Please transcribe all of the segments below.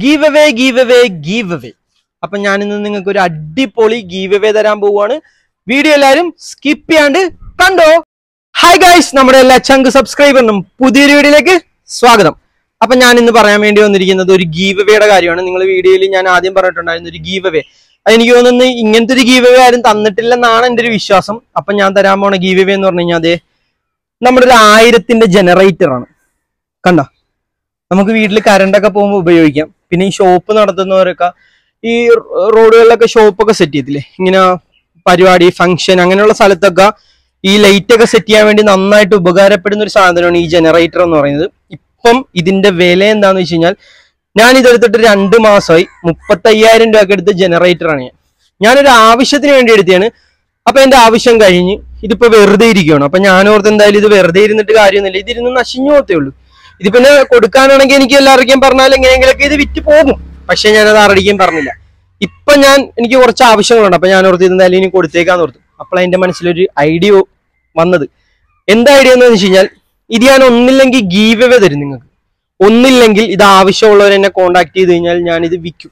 Give away. അപ്പൊ ഞാൻ ഇന്ന് നിങ്ങൾക്ക് ഒരു അടിപൊളി ഗീവ് അവേ തരാൻ പോവുകയാണ്. വീഡിയോ എല്ലാവരും സ്കിപ്പ് ചെയ്യാണ്ട് കണ്ടോ. ഹായ് ഗൈസ്, നമ്മുടെ എല്ലാ ചങ്ക് സബ്സ്ക്രൈബറിനും പുതിയൊരു വീഡിയോയിലേക്ക് സ്വാഗതം. അപ്പൊ ഞാൻ ഇന്ന് പറയാൻ വേണ്ടി വന്നിരിക്കുന്നത് ഒരു ഗീവ് അവേയുടെ കാര്യമാണ്. നിങ്ങൾ വീഡിയോയിൽ ഞാൻ ആദ്യം പറഞ്ഞിട്ടുണ്ടായിരുന്നു ഒരു ഗീവ് അവേ. എനിക്ക് തോന്നുന്നു ഇങ്ങനത്തെ ഒരു ഗീവ് അവേ ആരും തന്നിട്ടില്ലെന്നാണ് എൻ്റെ ഒരു വിശ്വാസം. അപ്പൊ ഞാൻ തരാൻ പോണ ഗീവ് അവേ എന്ന് പറഞ്ഞു കഴിഞ്ഞാൽ അതെ നമ്മുടെ ഒരു 1000ന്റെ ജനറേറ്റർ ആണ്. കണ്ടോ, നമുക്ക് വീട്ടിൽ കറണ്ടൊക്കെ പോകുമ്പോൾ ഉപയോഗിക്കാം. പിന്നെ ഈ ഷോപ്പ് നടത്തുന്നവരൊക്കെ ഈ റോഡുകളിലൊക്കെ ഷോപ്പൊക്കെ സെറ്റ് ചെയ്തില്ലേ, ഇങ്ങനെ പരിപാടി ഫംഗ്ഷൻ അങ്ങനെയുള്ള സ്ഥലത്തൊക്കെ ഈ ലൈറ്റ് ഒക്കെ സെറ്റ് ചെയ്യാൻ വേണ്ടി നന്നായിട്ട് ഉപകാരപ്പെടുന്ന ഒരു സാധനമാണ് ഈ ജനറേറ്റർ എന്ന് പറയുന്നത്. ഇപ്പം ഇതിന്റെ വില എന്താണെന്ന് വെച്ച് കഴിഞ്ഞാൽ, ഞാൻ ഇതെടുത്തിട്ട് 2 മാസമായി. 35,000 രൂപയ്ക്ക് എടുത്ത ജനറേറ്ററാണ് ഞാനൊരു ആവശ്യത്തിന് വേണ്ടി എടുത്തതാണ്. അപ്പൊ എന്റെ ആവശ്യം കഴിഞ്ഞ് ഇതിപ്പോ വെറുതെ ഇരിക്കുകയാണ്. അപ്പൊ ഞാനോർത്ത് എന്തായാലും ഇത് വെറുതെ ഇരുന്നിട്ട് കാര്യമൊന്നുമില്ല, ഇതിരുന്ന് നശിഞ്ഞു പോകത്തേ ഉള്ളൂ. ഇത് പിന്നെ കൊടുക്കാനാണെങ്കിൽ എനിക്ക് എല്ലാവർക്കും പറഞ്ഞാൽ എങ്ങനെയെങ്കിലൊക്കെ ഇത് വിറ്റ് പോകും. പക്ഷെ ഞാനത് ആരുടെയും പറഞ്ഞില്ല. ഇപ്പൊ എനിക്ക് കുറച്ച് ആവശ്യങ്ങളുണ്ട്. അപ്പൊ ഞാൻ ഓർത്ത് എന്തായാലും ഇനി കൊടുത്തേക്കാന്ന് ഓർത്തു. അപ്പോൾ എന്റെ മനസ്സിലൊരു ഐഡിയ വന്നത്. എന്താ ഐഡിയ എന്ന് വെച്ച് കഴിഞ്ഞാൽ, ഇത് ഞാൻ ഒന്നില്ലെങ്കിൽ ഗീവ് അവേ തരും നിങ്ങൾക്ക്, ഒന്നില്ലെങ്കിൽ ഇത് ആവശ്യമുള്ളവർ എന്നെ കോണ്ടാക്ട് ചെയ്ത് കഴിഞ്ഞാൽ ഞാൻ ഇത് വിൽക്കും.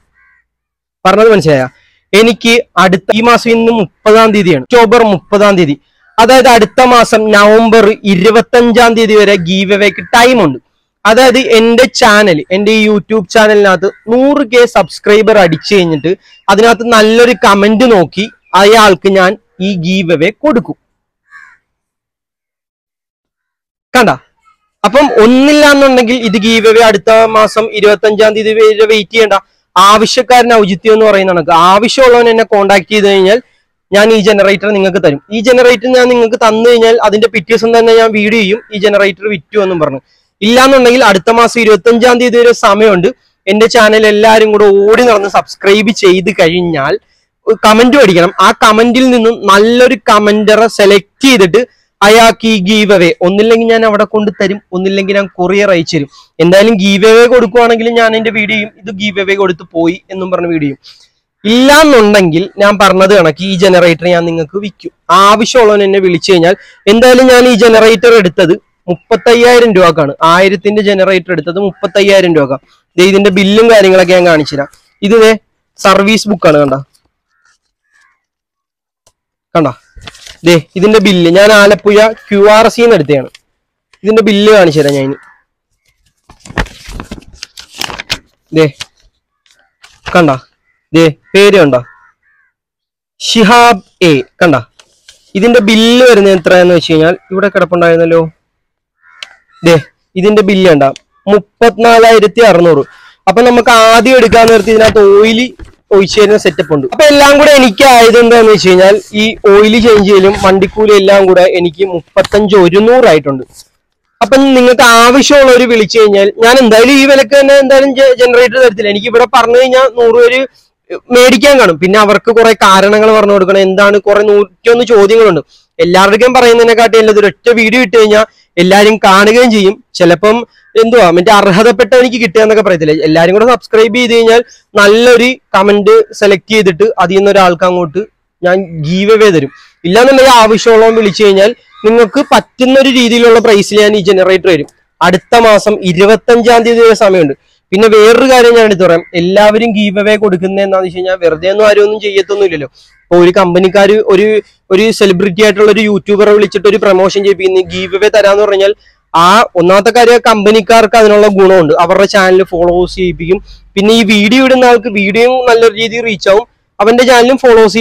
പറഞ്ഞത് മനസ്സിലായ? എനിക്ക് അടുത്ത ഈ മാസം ഇന്ന് 30-ാം തീയതിയാണ്, ഒക്ടോബർ 30-ാം തീയതി. അതായത് അടുത്ത മാസം നവംബർ 25-ാം തീയതി വരെ ഗീവ് അവേക്ക് ടൈമുണ്ട്. അതായത് എന്റെ ചാനൽ, എന്റെ ഈ യൂട്യൂബ് ചാനലിനകത്ത് 100K സബ്സ്ക്രൈബർ അടിച്ചു കഴിഞ്ഞിട്ട് അതിനകത്ത് നല്ലൊരു കമന്റ് നോക്കി അയാൾക്ക് ഞാൻ ഈ ഗീവ് അവേ കൊടുക്കും. കണ്ട, അപ്പം ഒന്നില്ല എന്നുണ്ടെങ്കിൽ ഇത് ഗീവ് അവേ അടുത്ത മാസം 25-ാം തീയതി വരെ വെയിറ്റ് ചെയ്യണ്ട. ആവശ്യക്കാരന് ഔചിത്യം എന്ന് പറയുന്ന കണക്ക് ആവശ്യമുള്ളവൻ എന്നെ കോണ്ടാക്ട് ചെയ്ത് കഴിഞ്ഞാൽ ഞാൻ ഈ ജനറേറ്റർ നിങ്ങൾക്ക് തരും. ഈ ജനറേറ്റർ ഞാൻ നിങ്ങൾക്ക് തന്നു കഴിഞ്ഞാൽ അതിന്റെ പിറ്റേ ദിവസം തന്നെ ഞാൻ വീഡിയോ ചെയ്യും ഈ ജനറേറ്റർ വിറ്റു എന്നും പറഞ്ഞു. ഇല്ലാന്നുണ്ടെങ്കിൽ അടുത്ത മാസം 25-ാം തീയതി വരെ സമയമുണ്ട്. എന്റെ ചാനൽ എല്ലാവരും കൂടെ ഓടി നടന്ന് സബ്സ്ക്രൈബ് ചെയ്ത് കഴിഞ്ഞാൽ കമന്റ് പഠിക്കണം. ആ കമന്റിൽ നിന്നും നല്ലൊരു കമന്ററെ സെലക്ട് ചെയ്തിട്ട് അയാൾക്ക് ഈ ഗീവ് അവേ ഒന്നില്ലെങ്കിൽ ഞാൻ അവിടെ കൊണ്ട് തരും, ഒന്നില്ലെങ്കിൽ ഞാൻ കൊറിയർ അയച്ചു തരും. എന്തായാലും ഗീവ് അവേ കൊടുക്കുവാണെങ്കിൽ ഞാൻ എന്റെ വീഡിയോയും ഇത് ഗീവ് അവേ കൊടുത്ത് പോയി എന്നും പറഞ്ഞ വീഡിയോയും. ഇല്ലാന്നുണ്ടെങ്കിൽ ഞാൻ പറഞ്ഞത് കണക്ക് ഈ ജനറേറ്റർ ഞാൻ നിങ്ങൾക്ക് വിൽക്കും. ആവശ്യമുള്ളവൻ എന്നെ വിളിച്ചു കഴിഞ്ഞാൽ എന്തായാലും ഞാൻ ഈ ജനറേറ്റർ എടുത്തത് 35,000 രൂപക്കാണ്. 1000ന്റെ ജനറേറ്റർ എടുത്തത് 35,000 രൂപ. ഇതിന്റെ ബില്ലും കാര്യങ്ങളൊക്കെ ഞാൻ കാണിച്ചു തരാം. ഇത് സർവീസ് ബുക്കാണ്. കണ്ട ഇതിന്റെ ബില്ല് ഞാൻ ആലപ്പുഴ QRC എടുത്തതാണ്. ഇതിന്റെ ബില്ല് കാണിച്ചു തരാം ഞാൻ. കണ്ട പേര് കണ്ട, ഷിഹാബ് A. കണ്ട, ഇതിന്റെ ബില്ല് വരുന്നത് എത്രയാന്ന് വെച്ച് കഴിഞ്ഞാൽ ഇവിടെ കിടപ്പുണ്ടായിരുന്നല്ലോ. ഇതിന്റെ ബില്ല് കണ്ട 34,600. അപ്പൊ നമുക്ക് ആദ്യം എടുക്കാൻ നിർത്തി ഇതിനകത്ത് ഓയില് ഒഴിച്ചു തരുന്ന സെറ്റപ്പ് ഉണ്ട്. അപ്പൊ എല്ലാം കൂടെ എനിക്ക് ആയത് എന്താന്ന് വെച്ച് കഴിഞ്ഞാൽ, ഈ ഓയില് ചേഞ്ച് ചെയ്യലും വണ്ടിക്കൂലി എല്ലാം കൂടെ എനിക്ക് 35,100 ആയിട്ടുണ്ട്. അപ്പൊ നിങ്ങൾക്ക് ആവശ്യമുള്ളവർ വിളിച്ചു കഴിഞ്ഞാൽ ഞാൻ എന്തായാലും ഈ വിലക്ക് തന്നെ എന്തായാലും ജനറേറ്റർ തരത്തില്ല. എനിക്ക് ഇവിടെ പറഞ്ഞു കഴിഞ്ഞാൽ 100 പേര് മേടിക്കാൻ കാണും. പിന്നെ അവർക്ക് കുറെ കാരണങ്ങൾ പറഞ്ഞു കൊടുക്കണം. എന്താണ് കുറെ 101 ചോദ്യങ്ങളുണ്ട്. എല്ലാവരുടെയും പറയുന്നതിനെക്കാട്ടി അല്ലത് ഒരൊറ്റ വീഡിയോ ഇട്ട് കഴിഞ്ഞാൽ എല്ലാരും കാണുകയും ചെയ്യും. ചിലപ്പം എന്തുവാ മറ്റേ അർഹതപ്പെട്ടവനിക്ക് കിട്ടുക എന്നൊക്കെ പറയത്തില്ല. എല്ലാരും കൂടെ സബ്സ്ക്രൈബ് ചെയ്ത് കഴിഞ്ഞാൽ നല്ലൊരു കമന്റ് സെലക്ട് ചെയ്തിട്ട് അതിൽ നിന്ന് ഒരാൾക്ക് അങ്ങോട്ട് ഞാൻ ഗീവ് അവേ തരും. ഇല്ലാന്നുണ്ടെങ്കിൽ ആവശ്യമുള്ളവൻ വിളിച്ചു കഴിഞ്ഞാൽ നിങ്ങൾക്ക് പറ്റുന്ന ഒരു രീതിയിലുള്ള പ്രൈസിൽ ഞാൻ ഈ ജനറേറ്റർ തരും. അടുത്ത മാസം 25-ാം തീയതി വരെ സമയമുണ്ട്. പിന്നെ വേറൊരു കാര്യം ഞാൻ എടുത്തു പറയാം. എല്ലാവരും ഗീവ് അവേ കൊടുക്കുന്നത് എന്താണെന്ന് വെച്ച് കഴിഞ്ഞാൽ വെറുതെ ഒന്നും ആരും ഒന്നും ചെയ്യത്തൊന്നുമില്ലല്ലോ. ഇപ്പൊ ഒരു കമ്പനിക്കാർ ഒരു സെലിബ്രിറ്റി ആയിട്ടുള്ള ഒരു യൂട്യൂബറെ വിളിച്ചിട്ട് ഒരു പ്രൊമോഷൻ ചെയ്യിപ്പിക്കുന്നു, ഗീവ് അവേ തരാന്ന് പറഞ്ഞാൽ ആ ഒന്നാമത്തെ കാര്യം കമ്പനിക്കാർക്ക് അതിനുള്ള ഗുണമുണ്ട്. അവരുടെ ചാനൽ ഫോളോവേഴ്സ് ചെയ്യിപ്പിക്കും. പിന്നെ ഈ വീഡിയോ ഇടുന്ന ആൾക്ക് വീഡിയോയും നല്ല രീതിയിൽ റീച്ച് ആവും. അവന്റെ ചാനലും ഫോളോസ്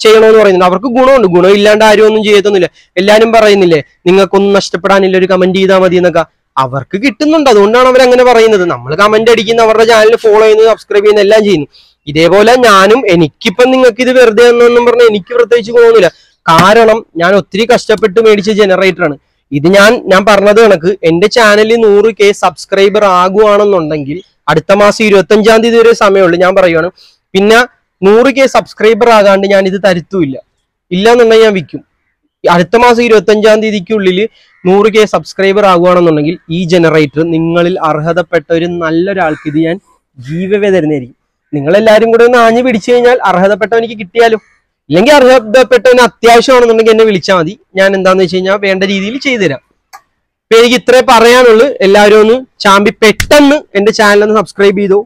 ചെയ്യണമെന്ന് പറയുന്നുണ്ട്. അവർക്ക് ഗുണമുണ്ട്. ഗുണം ഇല്ലാണ്ട് ആരും ഒന്നും ചെയ്യത്തൊന്നുമില്ല. എല്ലാരും പറയുന്നില്ലേ നിങ്ങൾക്കൊന്നും നഷ്ടപ്പെടാനില്ല, ഒരു കമന്റ് ചെയ്താൽ മതി എന്നൊക്കെ. അവർക്ക് കിട്ടുന്നുണ്ട്, അതുകൊണ്ടാണ് അവരങ്ങനെ പറയുന്നത്. നമ്മൾ കമന്റ് അടിക്കുന്ന, അവരുടെ ചാനൽ ഫോളോ ചെയ്യുന്നത്, സബ്സ്ക്രൈബ് ചെയ്യുന്ന എല്ലാം ചെയ്യുന്നു. ഇതേപോലെ ഞാനും എനിക്കിപ്പം നിങ്ങൾക്ക് ഇത് വെറുതെ എന്നൊന്നും പറഞ്ഞാൽ എനിക്ക് പ്രത്യേകിച്ച് തോന്നുന്നില്ല. കാരണം ഞാൻ ഒത്തിരി കഷ്ടപ്പെട്ട് മേടിച്ച ജനറേറ്ററാണ് ഇത്. ഞാൻ പറഞ്ഞത് കണക്ക് എന്റെ ചാനലിൽ 100K സബ്സ്ക്രൈബർ ആകുവാണെന്നുണ്ടെങ്കിൽ അടുത്ത മാസം 25-ാം തീയതി വരെ സമയമുള്ളൂ. ഞാൻ പറയുവാണ്. പിന്നെ 100K സബ്സ്ക്രൈബർ ആകാണ്ട് ഞാൻ ഇത് തരുത്തുമില്ല. ഇല്ലാന്നുണ്ടെങ്കിൽ ഞാൻ വിൽക്കും. അടുത്ത മാസം 25-ാം തീയതിക്കുള്ളിൽ 100K സബ്സ്ക്രൈബർ ആകുവാണെന്നുണ്ടെങ്കിൽ ഈ ജനറേറ്റർ നിങ്ങളിൽ അർഹതപ്പെട്ട ഒരു നല്ലൊരാൾക്ക് ഇത് ഞാൻ ഗീവ് അവേ തരുന്നതായിരിക്കും. നിങ്ങളെല്ലാരും കൂടെ ഒന്ന് ആഞ്ഞു പിടിച്ചു കഴിഞ്ഞാൽ അർഹതപ്പെട്ടവനിക്ക് കിട്ടിയാലും, ഇല്ലെങ്കിൽ അർഹതപ്പെട്ടവന് അത്യാവശ്യമാണെന്നുണ്ടെങ്കിൽ എന്നെ വിളിച്ചാൽ മതി. ഞാൻ എന്താന്ന് വെച്ച് കഴിഞ്ഞാൽ വേണ്ട രീതിയിൽ ചെയ്തു തരാം. അപ്പൊ എനിക്ക് ഇത്രേ പറയാനുള്ളൂ. എല്ലാവരും ഒന്ന് ചാമ്പി പെട്ടെന്ന് എന്റെ ചാനൽ ഒന്ന് സബ്സ്ക്രൈബ് ചെയ്തോ.